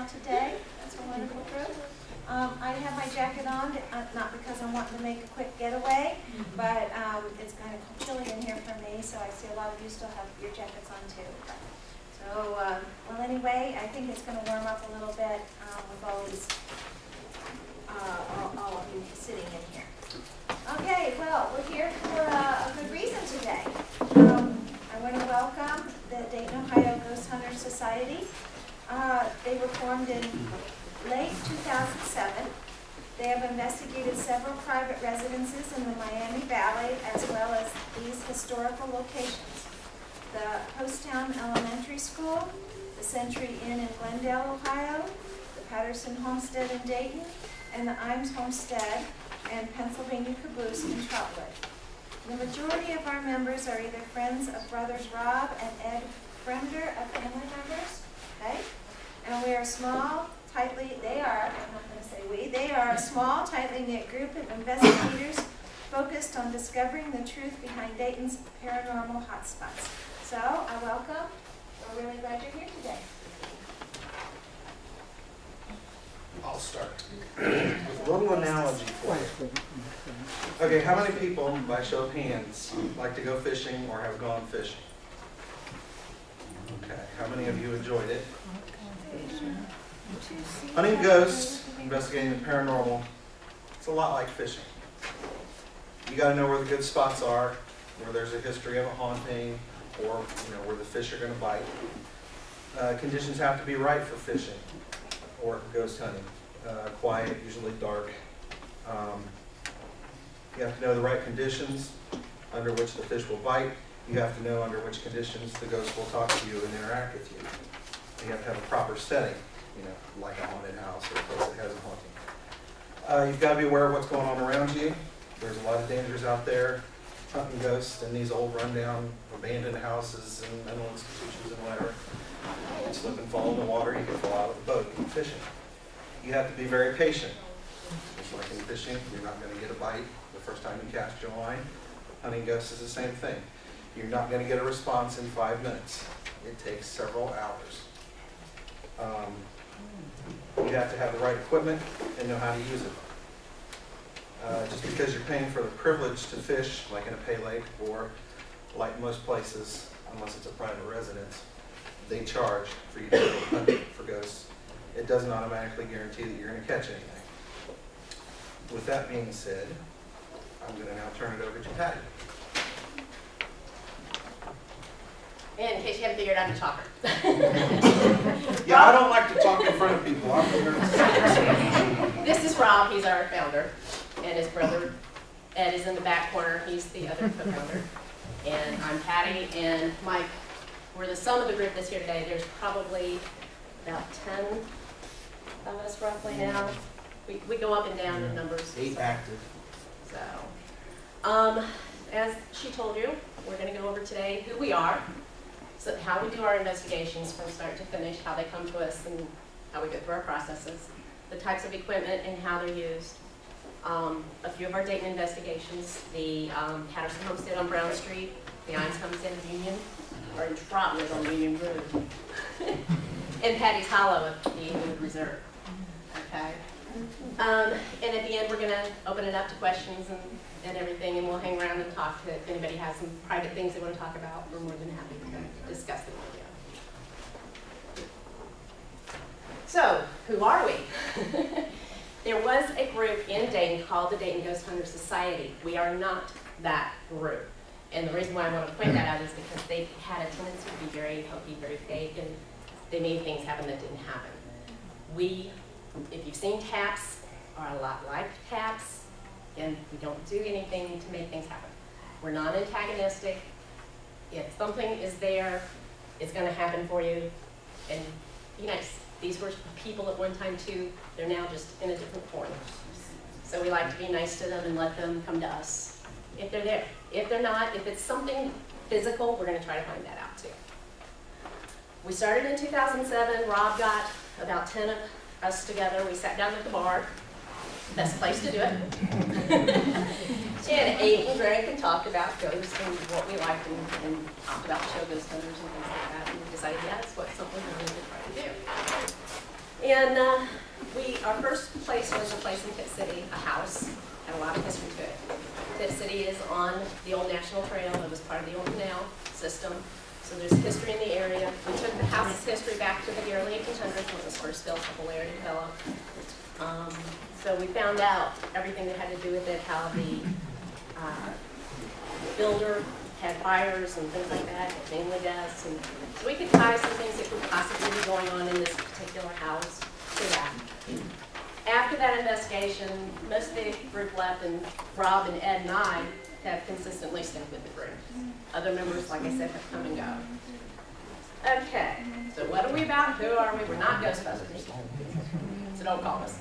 today. That's a wonderful group. I have my jacket on, not because I'm wanting to make a quick getaway, but it's kind of chilly in here for me, so I see a lot of you still have your jackets on too. So, well anyway, I think it's going to warm up a little bit with all these, all of you sitting in here. Okay, well, we're here for a good reason today. I want to welcome the Dayton, Ohio Ghost Hunter Society. They were formed in late 2007. They have investigated several private residences in the Miami Valley as well as these historical locations. The Poasttown Elementary School, the Century Inn in Glendale, Ohio, the Patterson Homestead in Dayton, and the Imes Homestead and Pennsylvania Caboose in Trotwood. The majority of our members are either friends of brothers Rob and Ed Fremder of family members, okay? And we are small, tightly, they are, I'm not going to say we, they are a small, tightly knit group of investigators focused on discovering the truth behind Dayton's paranormal hotspots. So, I welcome, we're really glad you're here today. I'll start with a little analogy for you. Okay, how many people, by show of hands, like to go fishing or have gone fishing? Okay, how many of you enjoyed it? Hunting ghosts, investigating the paranormal, it's a lot like fishing. You got to know where the good spots are, where there's a history of a haunting, or where the fish are going to bite. Conditions have to be right for fishing or ghost hunting. Quiet, usually dark. You have to know the right conditions under which the fish will bite. You have to know under which conditions the ghost will talk to you and interact with you. You have to have a proper setting, like a haunted house or a place that has a haunting. You've got to be aware of what's going on around you. There's a lot of dangers out there, hunting ghosts in these old rundown abandoned houses and mental institutions and whatever. You can slip and fall in the water, you can fall out of the boat fishing. You have to be very patient. Just like in fishing, you're not going to get a bite the first time you cast your line. Hunting ghosts is the same thing. You're not going to get a response in 5 minutes. It takes several hours. You have to have the right equipment and know how to use it. Just because you're paying for the privilege to fish, like in a pay lake or like most places, unless it's a private residence, they charge for you to go hunting for ghosts. It doesn't automatically guarantee that you're going to catch anything. With that being said, I'm going to now turn it over to Patty. And in case you haven't figured out, I'm a talker. Yeah, I don't like to talk in front of people. I'm This is Rob. He's our founder. And his brother Ed is in the back corner. He's the other co-founder. And I'm Patty and Mike. We're the sum of the group that's here today. There's probably about 10 of us roughly now. We go up and down in numbers. 8 active. So, as she told you, we're going to go over today who we are, so how we do our investigations from start to finish, how they come to us and how we go through our processes, the types of equipment and how they're used. A few of our Dayton investigations, the Patterson Homestead on Brown Street, the Imes Homestead of Union, or in Trotwood on Union Road, and Patty's Hollow at the Eagle Reserve. Okay. And at the end, we're going to open it up to questions and everything, and we'll hang around and talk to if anybody has some private things they want to talk about. We're more than happy to discuss them with you. So, who are we? There was a group in Dayton called the Dayton Ghost Hunter Society. We are not that group. And the reason why I want to point that out is because they had a tendency to be very hokey, very fake, and they made things happen that didn't happen. We, if you've seen taps, are a lot like taps, and we don't do anything to make things happen. We're not antagonistic. If something is there, it's going to happen for you, and be nice. These were people at one time too. They're now just in a different form. So we like to be nice to them and let them come to us if they're there. If they're not, if it's something physical, we're going to try to find that out too. We started in 2007. Rob got about 10 of us together. We sat down at the bar. Best place to do it. And ate and drank and talked about ghosts and what we liked and talked about show ghost hunters and things like that. And we decided, yeah, that's what something we wanted to try to do. And our first place was a place in Pitt City, a house, had a lot of history to it. Pitt City is on the old National Trail. It was part of the old canal system. So there's history in the area. We took the house's history back to the early 1800s when it was first built, the whole area developed. So we found out everything that had to do with it, how the builder had fires and things like that, mainly deaths. And so we could tie some things that could possibly be going on in this particular house to that. After that investigation, most of the group left, and Rob and Ed and I have consistently stayed with the group. Other members, like I said, have come and go. Okay, so what are we about? Who are we? We're not Ghostbusters, so don't call us.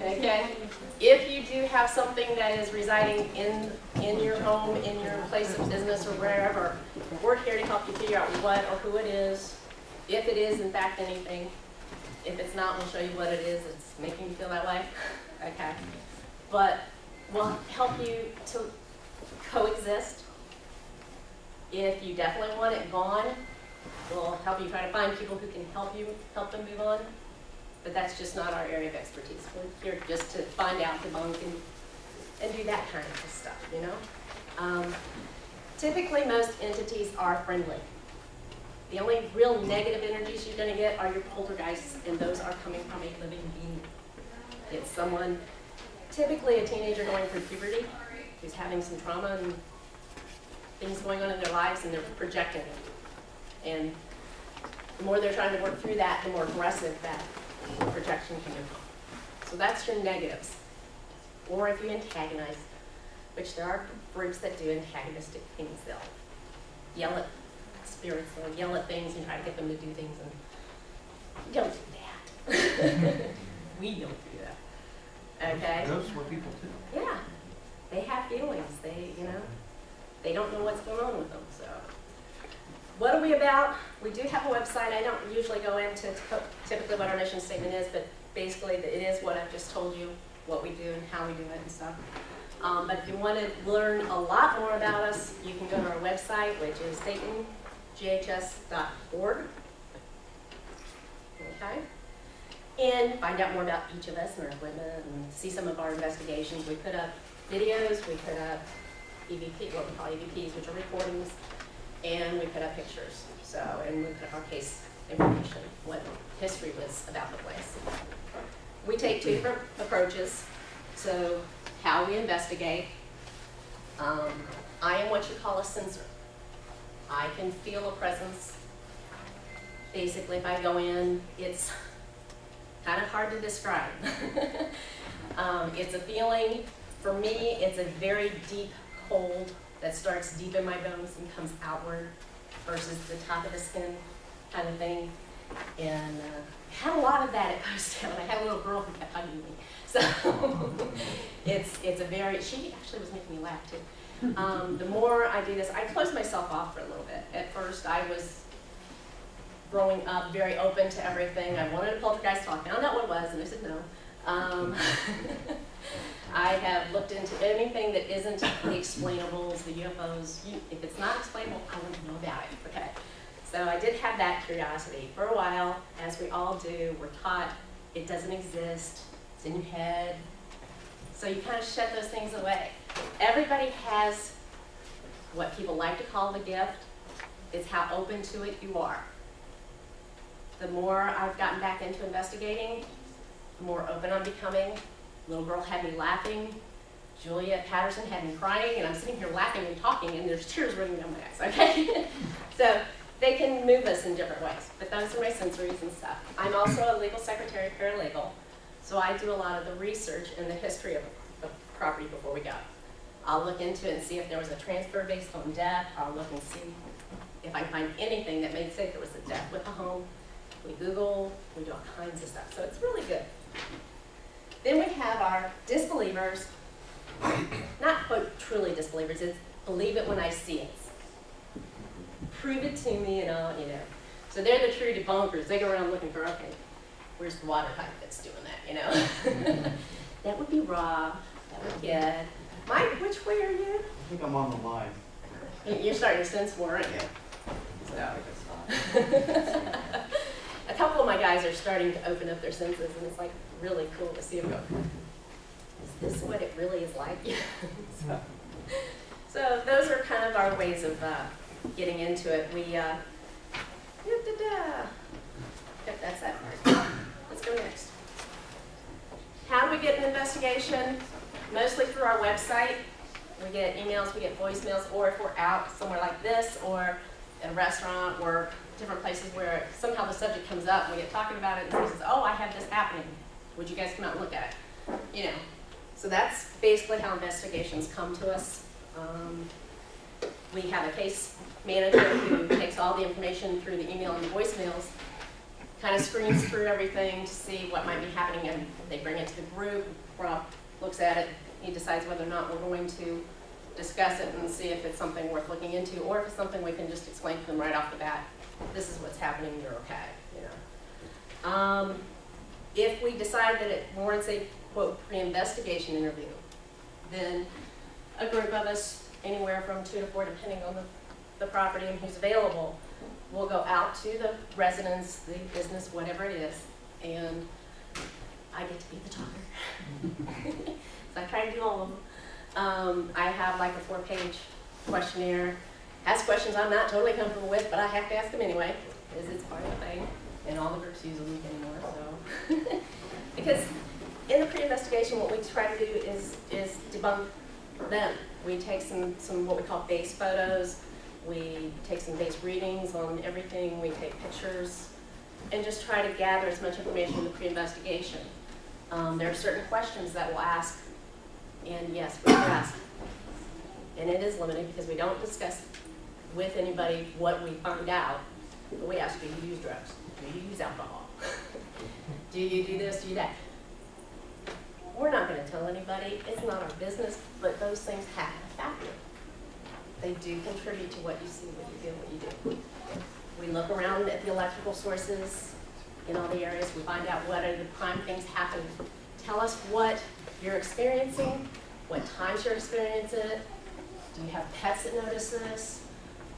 Okay, if you do have something that is residing in your home, in your place of business, or wherever, we're here to help you figure out what or who it is, if it is in fact anything. If it's not, we'll show you what it is that's making you feel that way. Okay, but we'll help you to coexist. If you definitely want it gone, we'll help you try to find people who can help them move on. But that's just not our area of expertise. We're here just to find out, debunk, and do that kind of stuff, you know? Typically, most entities are friendly. The only real negative energies you're going to get are your poltergeists, and those are coming from a living being. It's someone, typically a teenager going through puberty, who's having some trauma and things going on in their lives, and they're projecting it. And the more they're trying to work through that, the more aggressive that projection can become. So that's your negatives. Or if you antagonize, which there are groups that do antagonistic things, they'll yell at spirits, they'll yell at things and try to get them to do things, and don't do that. We don't do that. Okay? Those were people too. Yeah. They have feelings. They don't know what's going on with them. So, what are we about? We do have a website. I don't usually go into typically what our mission statement is, but basically it is what I've just told you, what we do and how we do it and stuff. But if you want to learn a lot more about us, you can go to our website, which is DaytonGHS.org. Okay? And find out more about each of us and our equipment and see some of our investigations. We put up videos, we put up EVP, what we call EVPs, which are recordings, and we put up pictures. So, and we put up our case information, what history was about the place. We take two different approaches. So, how we investigate. I am what you call a sensor. I can feel a presence. Basically, if I go in, it's kind of hard to describe. It's a feeling. For me, it's a very deep cold that starts deep in my bones and comes outward versus the top of the skin kind of thing. And I had a lot of that at Post Town. I had a little girl who kept hugging me. So it's a very, she actually was making me laugh too. The more I do this, I close myself off for a little bit. At first, I was growing up very open to everything. I wanted a poltergeist talk. I found out what it was, and I said no. I have looked into anything that isn't the explainables, the UFOs. If it's not explainable, I want to know about it. Okay. So I did have that curiosity. For a while, as we all do, we're taught it doesn't exist. It's in your head. So you kind of shut those things away. Everybody has what people like to call the gift. It's how open to it you are. The more I've gotten back into investigating, the more open I'm becoming. Little girl had me laughing. Julia Patterson had me crying, and I'm sitting here laughing and talking, and there's tears running down my eyes, okay? So they can move us in different ways, but those are my sensories and stuff. I'm also a legal secretary, paralegal, so I do a lot of the research and the history of property before we go. I'll look into it and see if there was a transfer based on death. I'll look and see if I can find anything that may say there was a death with a home. We Google, we do all kinds of stuff, so it's really good. Then we have our disbelievers, not quote truly disbelievers, it's believe it when I see it. Prove it to me and I'll, you know. So they're the true debunkers. They go around looking for, okay, where's the water pipe that's doing that, you know? That would be Rob, that would be Ed. Mike, which way are you? I think I'm on the line. You're starting to sense more, aren't you? So. a couple of my guys are starting to open up their senses, and it's like really cool to see them go, is this what it really is like? So those are kind of our ways of getting into it. We, yep, that's that part. Let's go next. How do we get an investigation? Mostly through our website. We get emails, we get voicemails, or if we're out somewhere like this, or at a restaurant, or different places where somehow the subject comes up, and we get talking about it, and somebody says, oh, I have this happening. Would you guys come out and look at it? You know, so that's basically how investigations come to us. We have a case manager who takes all the information through the email and the voicemails, kind of screens through everything to see what might be happening, and they bring it to the group. Rob looks at it, he decides whether or not we're going to discuss it and see if it's something worth looking into, or if it's something we can just explain to them right off the bat. This is what's happening, you're okay. You know. If we decide that it warrants a, quote, pre-investigation interview, then a group of us, anywhere from 2 to 4, depending on the property and who's available, will go out to the residence, the business, whatever it is, and I get to be the talker. So I try to do all of them. I have like a 4-page questionnaire. Ask questions I'm not totally comfortable with, but I have to ask them anyway, because it's part of the thing, and all the groups use them anymore, so. Because in the pre-investigation, what we try to do is debunk them. We take some what we call base photos. We take some base readings on everything. We take pictures and just try to gather as much information in the pre-investigation. There are certain questions that we'll ask, and yes, we ask. And it is limited because we don't discuss with anybody what we find out, but we ask, do you use drugs? Do you use alcohol? Do you do this, do you do that? We're not going to tell anybody. It's not our business, but those things have a factor. They do contribute to what you see, what you feel, what you do. We look around at the electrical sources in all the areas. We find out what are the prime things happening. Tell us what you're experiencing, what times you're experiencing it. Do you have pets that notice this?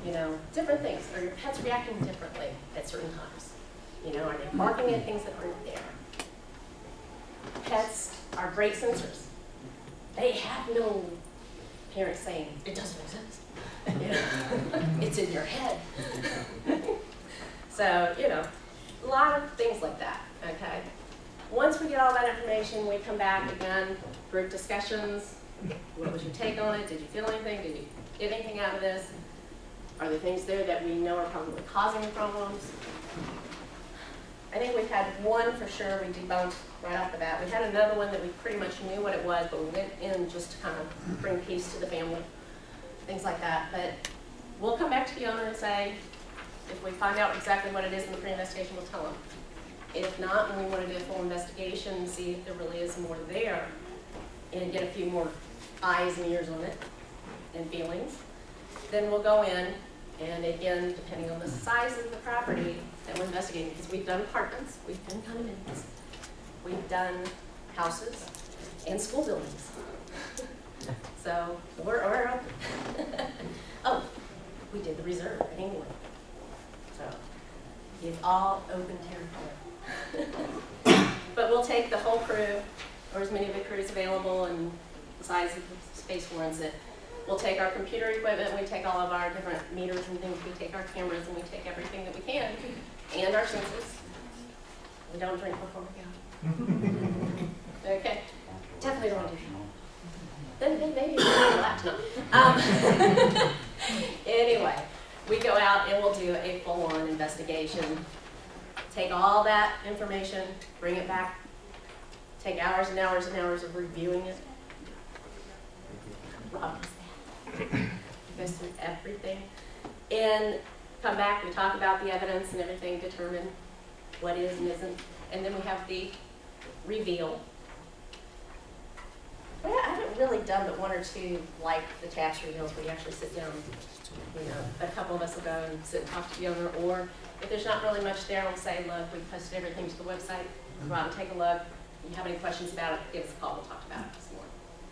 You know, different things. Are your pets reacting differently at certain times? You know, are they barking at things that aren't there? Pets are great sensors. They have no parents saying, it doesn't exist. You know, it's in your head. So, you know, a lot of things like that, okay? Once we get all that information, we come back again, group discussions. What was your take on it? Did you feel anything? Did you get anything out of this? Are there things there that we know are probably causing problems? I think we've had one for sure we debunked right off the bat. We had another one that we pretty much knew what it was, but we went in just to kind of bring peace to the family, things like that. But we'll come back to the owner and say, if we find out exactly what it is in the pre-investigation, we'll tell them. If not, and we want to do a full investigation and see if there really is more there, and get a few more eyes and ears on it, and feelings, then we'll go in, and again, depending on the size of the property that we're investigating, because we've done apartments, we've done condominiums, we've done houses, and school buildings. So we're open. Oh, we did the reserve in England. So it's all open territory. But we'll take the whole crew, or as many of the crews available, and the size of the space warrants it. We'll take our computer equipment, we take all of our different meters and things, we take our cameras, and we take everything that we can, and our sensors. We don't drink before we go. Okay? Definitely don't do that. Then maybe we'll relax. No. Anyway, we go out and we'll do a full-on investigation. Take all that information, bring it back, take hours and hours and hours of reviewing it. Rob does that. Goes through everything. And come back, we talk about the evidence and everything, determine what is and isn't. And then we have the reveal. Well, I haven't really done but one or two, like the tax reveals, where you actually sit down. You know, a couple of us will go and sit and talk to the owner, or if there's not really much there, we'll say, look, we've posted everything to the website. Go out and take a look. If you have any questions about it, give us a call. We'll talk about it.